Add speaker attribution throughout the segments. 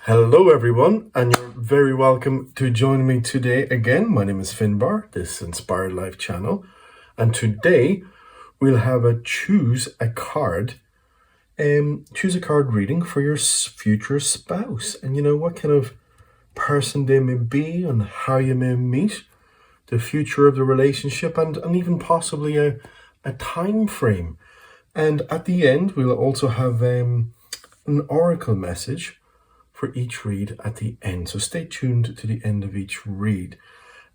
Speaker 1: Hello everyone, and you're very welcome to join me today again. My name is Finbar, this Inspired Life channel, and today we'll have a choose a card reading for your future spouse. And you know what kind of person they may be and how you may meet, the future of the relationship, and even possibly a time frame. And at the end we'll also have an oracle message for each read at the end. So stay tuned to the end of each read.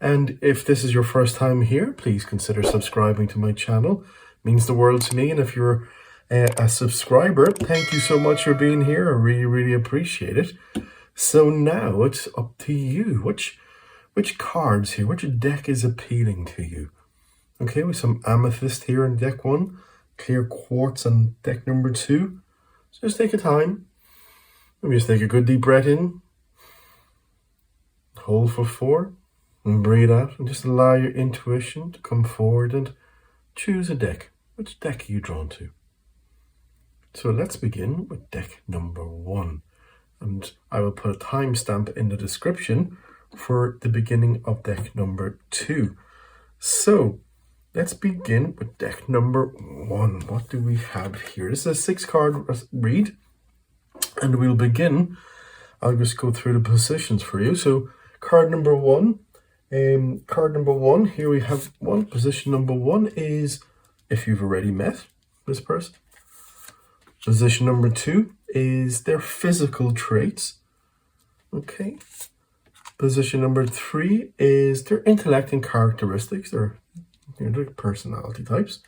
Speaker 1: And if this is your first time here, please consider subscribing to my channel. It means the world to me. And if you're a subscriber, thank you so much for being here. I really appreciate it. So now it's up to you. Which cards here, which deck is appealing to you? Okay, with some amethyst here in deck 1, clear quartz on deck number 2. So just take your time. Maybe just take a good deep breath in, hold for 4, and breathe out, and just allow your intuition to come forward and choose a deck. Which deck are you drawn to? So let's begin with deck number 1. And I will put a timestamp in the description for the beginning of deck number 2. So let's begin with deck number 1. What do we have here? This is a 6-card read. And we'll begin. I'll just go through the positions for you. So card number 1, here we have one. Position number 1 is if you've already met this person. Position number 2 is their physical traits. Okay. Position number 3 is their intellect and characteristics, their personality types.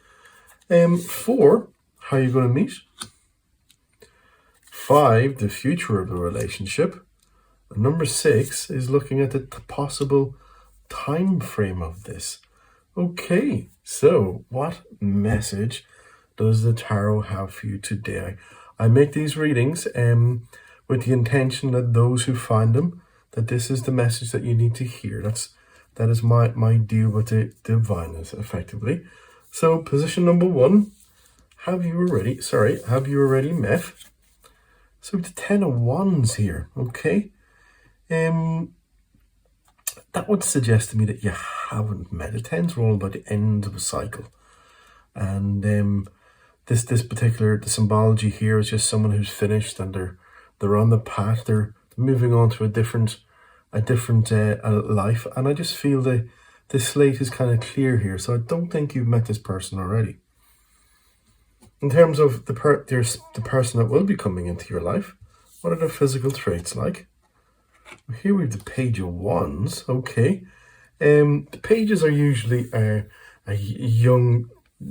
Speaker 1: 4, how you're going to meet. 5, the future of the relationship. And number 6 is looking at the possible time frame of this. Okay, so what message does the tarot have for you today? I make these readings with the intention that those who find them, that this is the message that you need to hear. That is my deal with the divineness, effectively. So position number 1, have you already met? So the 10 of Wands here, okay? That would suggest to me that you haven't met. The 10s are all about the end of a cycle. And this particular, the symbology here is just someone who's finished and they're on the path, they're moving on to a different life. And I just feel the slate is kind of clear here. So I don't think you've met this person already. In terms of the person that will be coming into your life, what are their physical traits like? Here we have the Page of Wands. Okay, the pages are usually a young,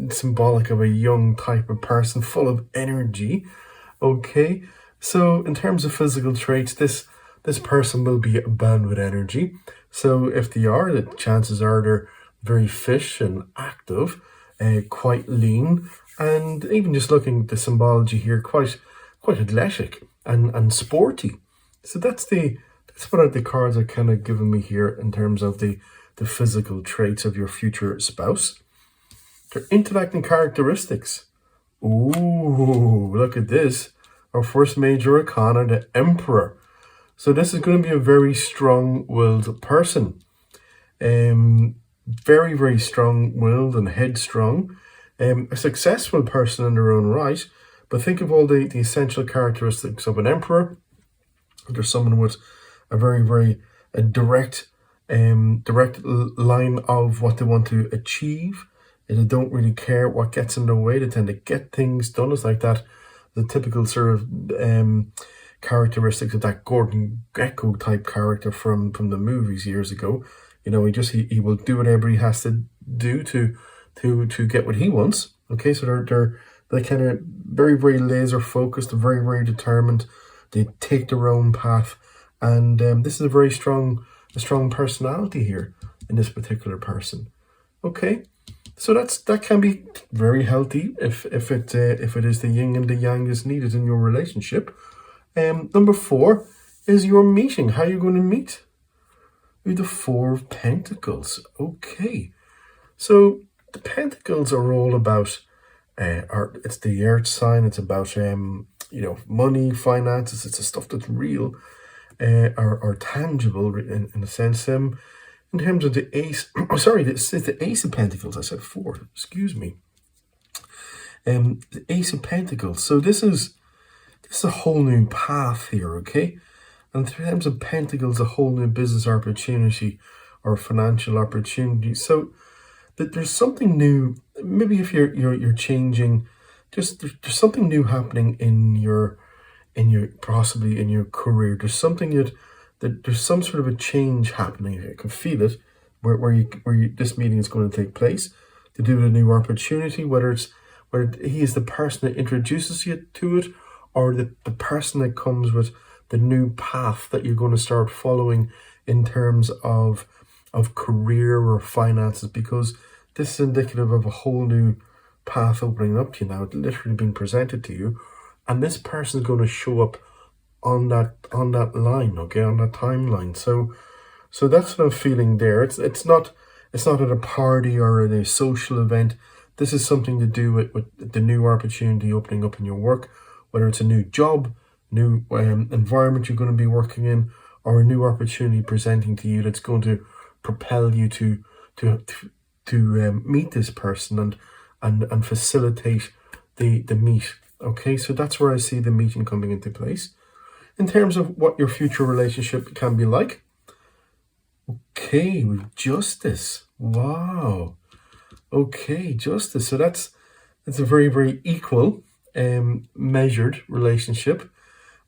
Speaker 1: symbolic of a young type of person, full of energy. Okay, so in terms of physical traits, this person will be bound with energy. So if they are, the chances are they're very fish and active, quite lean. And even just looking at the symbology here, quite athletic and sporty. So that's what the cards are kind of giving me here in terms of the physical traits of your future spouse. Their intellect and characteristics. Ooh, look at this. Our first major arcana, the Emperor. So this is going to be a very strong-willed person. Very strong-willed and headstrong. A successful person in their own right, but think of all the essential characteristics of an emperor. There's someone with a very direct line of what they want to achieve, and they don't really care what gets in their way. They tend to get things done. It's like that, the typical sort of characteristics of that Gordon Gekko type character from the movies years ago. You know, he will do whatever he has to do to get what he wants. Okay, so they're kind of very laser focused, very determined. They take their own path, and this is a very strong personality here in this particular person. Okay, so that can be very healthy if it is the yin and the yang is needed in your relationship. Number 4 is your meeting. How are you going to meet? With the 4 of Pentacles. Okay, so the Pentacles are all about, it's the earth sign. It's about, money, finances. It's the stuff that's real. are tangible in a sense. In terms of the ace, sorry, this is the Ace of Pentacles. I said 4. Excuse me. The Ace of Pentacles. So this is a whole new path here, okay? And in terms of Pentacles, a whole new business opportunity or financial opportunity. So that there's something new. Maybe if you're changing, just there's something new happening in your possibly in your career. There's something that there's some sort of a change happening here. I can feel it where this meeting is going to take place to do with a new opportunity, whether he is the person that introduces you to it, or the person that comes with the new path that you're going to start following in terms of career or finances, because this is indicative of a whole new path opening up to you now. It's literally been presented to you, and this person is going to show up on that line, okay, on that timeline. So that's what I'm feeling there. It's not at a party or at a social event. This is something to do with the new opportunity opening up in your work, whether it's a new job, new environment you're going to be working in, or a new opportunity presenting to you that's going to propel you to meet this person and facilitate the meet. Okay, so that's where I see the meeting coming into place. In terms of what your future relationship can be like, okay, with Justice. Wow. Okay, Justice. So that's a very, very equal, measured relationship.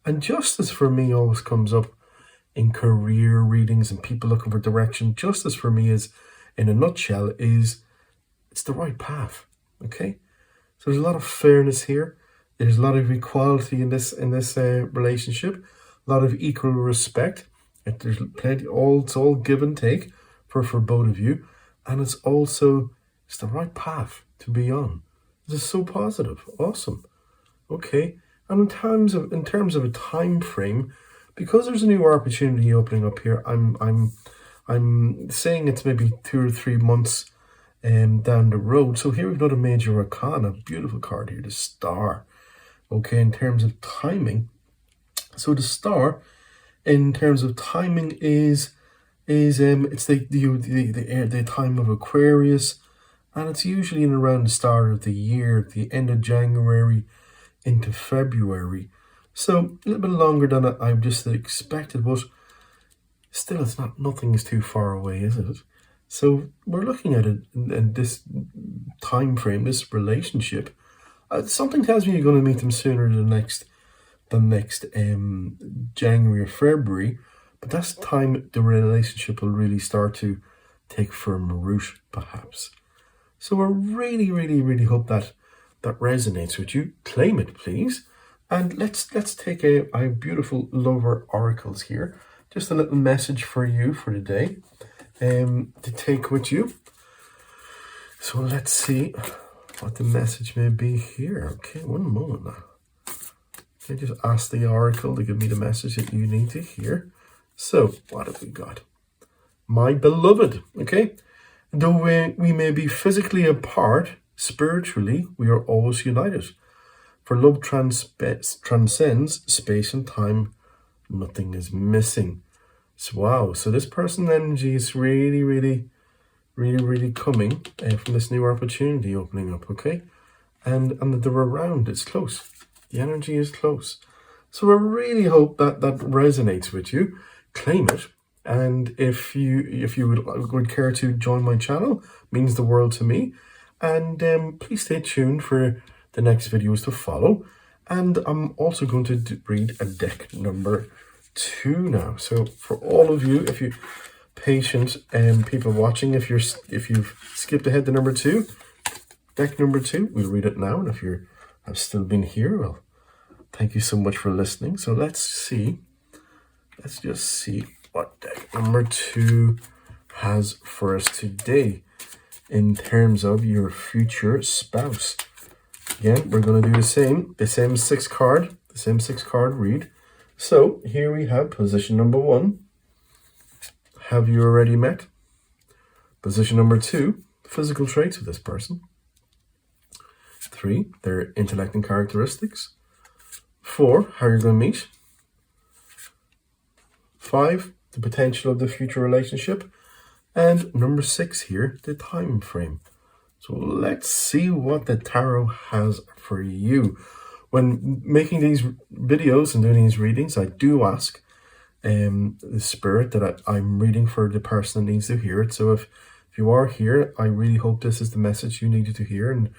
Speaker 1: And Justice for me always comes up in career readings and people looking for direction. Justice for me is, in a nutshell, it's the right path. Okay, so there's a lot of fairness here. There's a lot of equality in this relationship. A lot of equal respect. There's plenty. It's all give and take for both of you, and it's the right path to be on. This is so positive. Awesome. Okay, and in terms of a time frame, because there's a new opportunity opening up here, I'm saying it's maybe 2 or 3 months down the road. So here we've got a major arcana, beautiful card here, the Star. Okay, in terms of timing, so the Star, in terms of timing, is it's the time of Aquarius, and it's usually in around the start of the year, the end of January into February. So a little bit longer than I just expected, but still, nothing is too far away, is it? So we're looking at it in this time frame, this relationship. Something tells me you're going to meet them sooner than the next January or February, but that's the time the relationship will really start to take firm root, perhaps. So I really, really, really hope that resonates with you. Claim it, please. And let's take a beautiful Lover Oracles here. Just a little message for you for today to take with you. So let's see what the message may be here. Okay, one moment now. I just ask the Oracle to give me the message that you need to hear. So, what have we got? My beloved, okay? Though we may be physically apart, spiritually, we are always united. For love transcends space and time. Nothing is missing. So, wow. So this person's energy is really, really, really, really coming from this new opportunity opening up, okay? And they're around. It's close. The energy is close. So I really hope that resonates with you. Claim it. And if you would care to join my channel, means the world to me. And please stay tuned for the next videos to follow. And I'm also going to read a deck number 2 now. So for all of you, if you patient people watching, if you've skipped ahead to number 2, deck number 2, we'll read it now. And if you have still been here, well, thank you so much for listening. So let's just see what deck number 2 has for us today in terms of your future spouse. Again, we're going to do the same 6 card read. So here we have position number 1. Have you already met? Position number 2, physical traits of this person. 3, their intellect and characteristics. 4, how you're going to meet. 5, the potential of the future relationship. And number 6 here, the time frame. So let's see what the tarot has for you. When making these videos and doing these readings, I do ask the spirit that I'm reading for the person that needs to hear it. So if you are here, I really hope this is the message you needed to hear and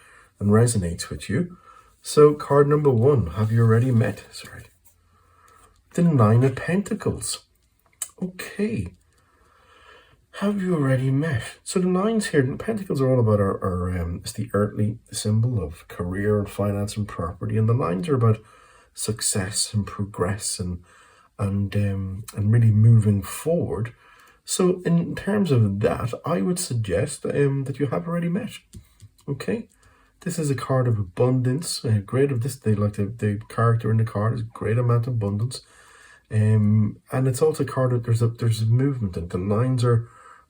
Speaker 1: resonates with you. So card number 1, have you already met? Sorry. The 9 of Pentacles. Okay. Have you already met? So the 9s here, the Pentacles are all about it's the earthly symbol of career and finance and property. And the 9s are about success and progress and really moving forward. So in terms of that, I would suggest that you have already met. Okay. This is a card of abundance. Great of this, they like the character in the card is great amount of abundance. And it's also a card that there's a movement, and the 9s are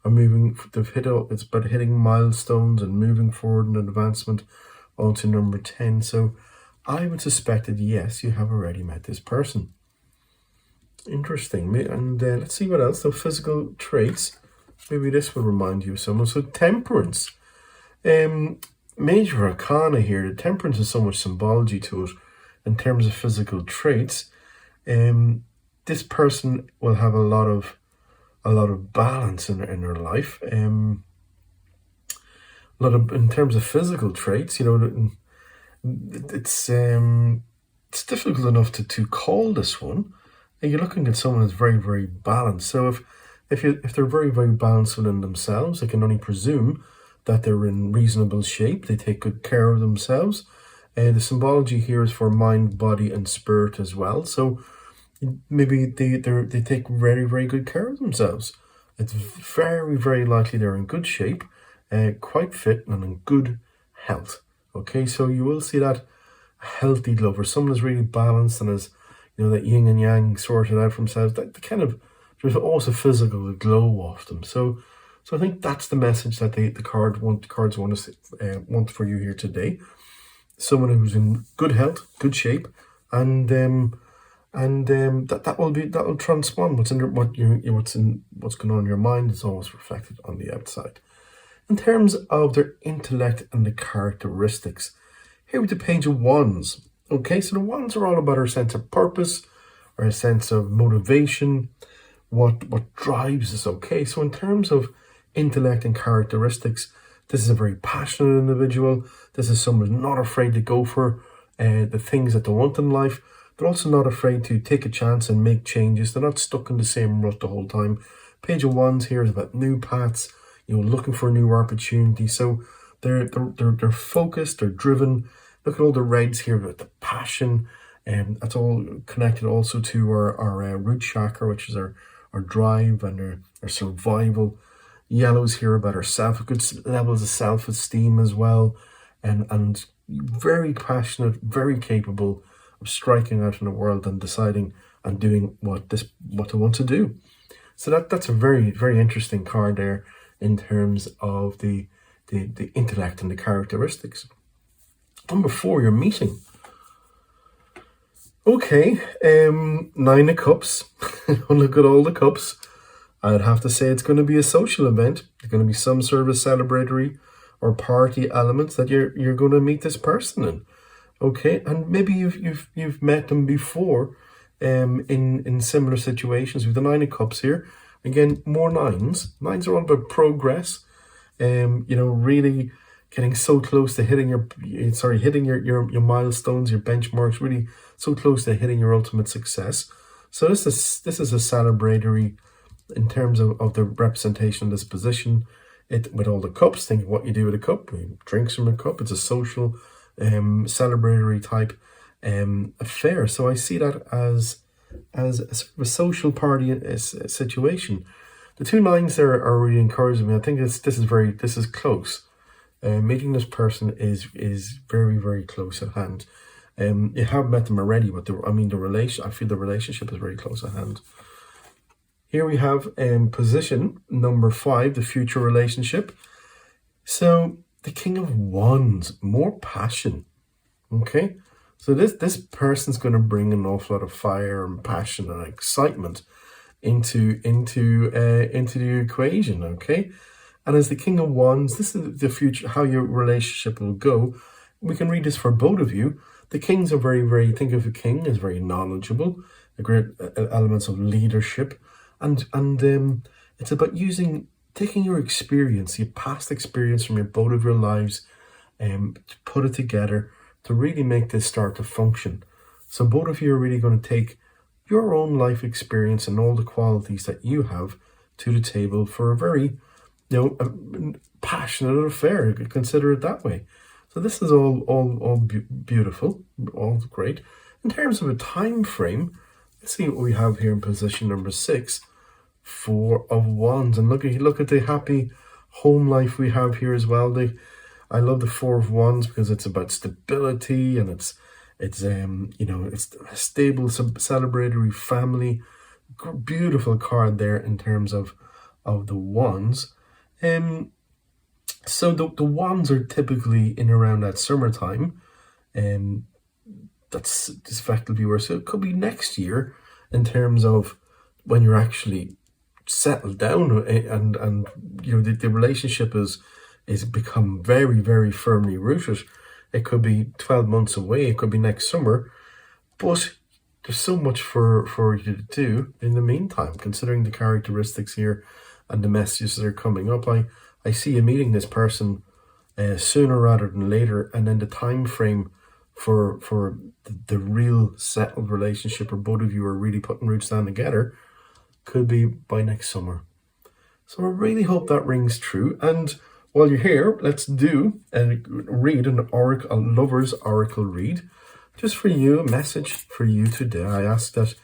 Speaker 1: moving. It's about hitting milestones and moving forward in advancement onto number 10. So I would suspect that yes, you have already met this person. Interesting. And let's see what else. So physical traits. Maybe this will remind you of someone. So temperance. Major arcana here. The temperance has so much symbology to it in terms of physical traits. This person will have a lot of balance in their life. In terms of physical traits, it's difficult enough to call this one. And you're looking at someone who's very, very balanced. So if they're very, very balanced within themselves, I can only presume that they're in reasonable shape. They take good care of themselves. The symbology here is for mind, body, and spirit as well. So maybe they take very, very good care of themselves. It's very, very likely they're in good shape, quite fit, and in good health. Okay, so you will see that healthy lover, someone who's really balanced and has, that yin and yang sorted out for themselves. That there's also physical glow off them. So I think that's the message that the cards want for you here today. Someone who's in good health, good shape, and that will transform what's going on in your mind is always reflected on the outside. In terms of their intellect and the characteristics, here with the Page of Wands. Okay, so the Wands are all about our sense of purpose, our sense of motivation, what drives us. Okay, so in terms of intellect and characteristics, this is a very passionate individual. This is someone who's not afraid to go for the things that they want in life. They're also not afraid to take a chance and make changes. They're not stuck in the same rut the whole time. Page of Wands here is about new paths, looking for new opportunities. So they're focused, they're driven. Look at all the reds here about the passion, and that's all connected also to our root chakra, which is our drive and our survival. Yellows here about our good levels of self-esteem as well, and very passionate, very capable of striking out in the world and deciding and doing what they want to do. So that's a very, very interesting card there in terms of the intellect and the characteristics. Number 4, you're meeting. Okay, 9 of Cups. Look at all the cups. I'd have to say it's going to be a social event. There's going to be some sort of a celebratory or party elements that you're going to meet this person in. Okay, and maybe you've met them before, in similar situations. With the 9 of Cups here, again, more 9s. 9s are all about progress. Really getting so close to hitting your milestones, your benchmarks. Really so close to hitting your ultimate success. So this is a celebratory in terms of the representation of this position. With all the cups, think of what you do with a cup. Drinks from a cup. It's a social, celebratory type affair. So I see that as a social party situation. The 2 9s there are really encouraging me. I think this is close. Meeting this person is very, very close at hand. You have met them already, but I feel the relationship is very close at hand. Here we have position number 5, the future relationship. So the King of Wands, more passion. Okay, so this person's going to bring an awful lot of fire and passion and excitement into the equation, okay? And as the King of Wands, this is the future, how your relationship will go. We can read this for both of you. The kings are very, think of a king as very knowledgeable, a great elements of leadership, and it's about taking your experience, your past experience from both of your lives, to put it together to really make this start to function. So both of you are really going to take your own life experience and all the qualities that you have to the table for a very, passionate affair. Consider it that way. So this is all beautiful, all great. In terms of a time frame, let's see what we have here in position number 6, 4 of Wands, and look at the happy home life we have here as well. I love the 4 of Wands because it's about stability, and it's a stable, celebratory family. Beautiful card there in terms of the Wands. So the Wands are typically in around that summertime, and that's effectively where. So it could be next year in terms of when you're actually settled down, and the relationship is become very, very firmly rooted. It could be 12 months away. It could be next summer, but there's so much for you to do in the meantime, considering the characteristics here and the messages that are coming up. I see you meeting this person sooner rather than later, and then the time frame for the real settled relationship, or both of you are really putting roots down together, could be by next summer. So I really hope that rings true. And while you're here, let's do and read a lover's oracle read, just for you, a message for you today. I ask that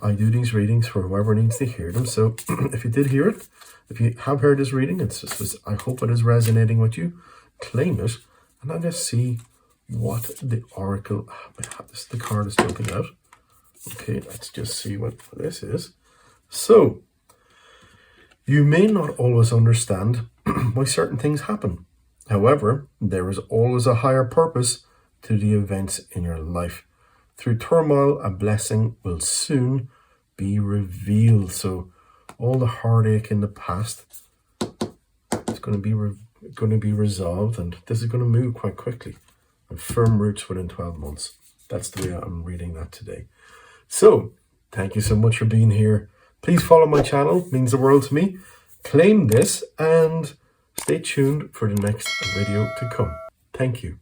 Speaker 1: I do these readings for whoever needs to hear them. So if you did hear it, if you have heard this reading, I hope it is resonating with you. Claim it, and I'll just see what the oracle. The card is jumping out. Okay, let's just see what this is. So, you may not always understand why certain things happen. However, there is always a higher purpose to the events in your life. Through turmoil, a blessing will soon be revealed. So, all the heartache in the past is going to be resolved, and this is going to move quite quickly. And firm roots within 12 months. That's the way I'm reading that today. So, thank you so much for being here. Please follow my channel. It means the world to me. Claim this and stay tuned for the next video to come. Thank you.